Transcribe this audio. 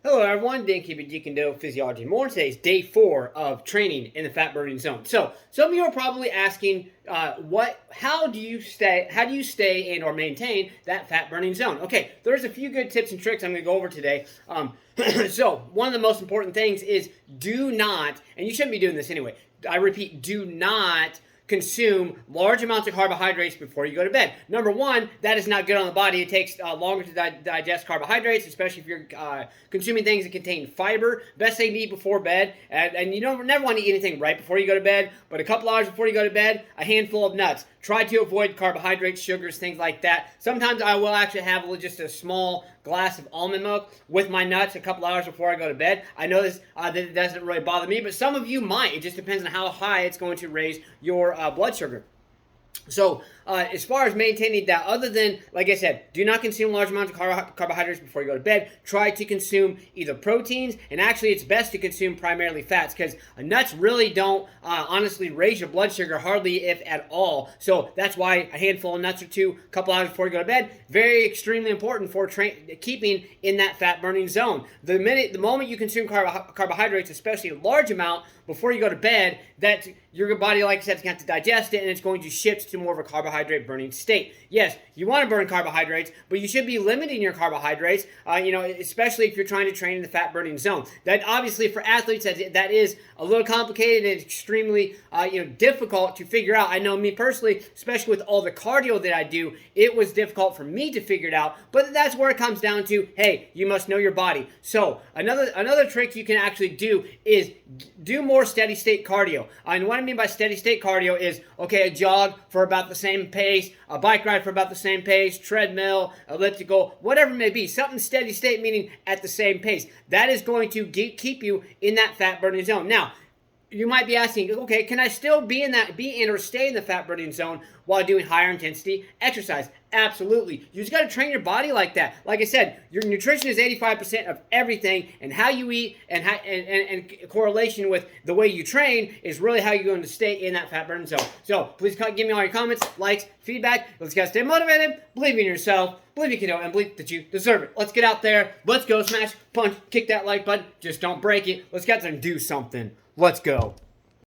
Hello everyone, Dan keeping Jeet and Physiology More. Today's day 4 of training in the fat burning zone. So some of you are probably asking, how do you stay and or maintain that fat burning zone? Okay, there's a few good tips and tricks I'm going to go over today. So one of the most important things is do not, and you shouldn't be doing this anyway. I repeat, do not consume large amounts of carbohydrates before you go to bed. Number one, that is not good on the body. It takes longer to digest carbohydrates, especially if you're consuming things that contain fiber. Best thing to eat before bed, and you never want to eat anything right before you go to bed, but a couple hours before you go to bed, a handful of nuts. Try to avoid carbohydrates, sugars, things like that. Sometimes I will actually have just a small glass of almond milk with my nuts a couple hours before I go to bed. I know this that it doesn't really bother me, but some of you might. It just depends on how high it's going to raise your blood sugar. So as far as maintaining that, other than, like I said, do not consume large amounts of carbohydrates before you go to bed. Try to consume either proteins, and actually it's best to consume primarily fats, because nuts really don't honestly raise your blood sugar, hardly if at all. So that's why a handful of nuts or two, a couple hours before you go to bed, very extremely important for keeping in that fat burning zone. The moment you consume carbohydrates, especially a large amount, before you go to bed, that your body, like I said, is going to have to digest it, and it's going to shift to more of a carbohydrate burning state. Yes, you want to burn carbohydrates, but you should be limiting your carbohydrates, especially if you're trying to train in the fat burning zone. That obviously for athletes, that is a little complicated and extremely difficult to figure out. I know me personally, especially with all the cardio that I do, it was difficult for me to figure it out, but that's where it comes down to, hey, you must know your body. So another trick you can actually do is do more steady state cardio. And what I mean by steady state cardio is, okay, a jog for about the same pace, a bike ride for about the same pace, treadmill, elliptical, whatever it may be. Something steady state, meaning at the same pace. That is going to keep you in that fat burning zone. Now, you might be asking, okay, can I still be in or stay in the fat burning zone while doing higher intensity exercise? Absolutely. You just got to train your body like that. Like I said, your nutrition is 85% of everything, and how you eat and correlation with the way you train is really how you're going to stay in that fat burning zone. So please give me all your comments, likes, feedback. Let's get stay motivated, believe in yourself, believe you can do it, and believe that you deserve it. Let's get out there. Let's go smash, punch, kick that like button. Just don't break it. Let's get there and do something. Let's go.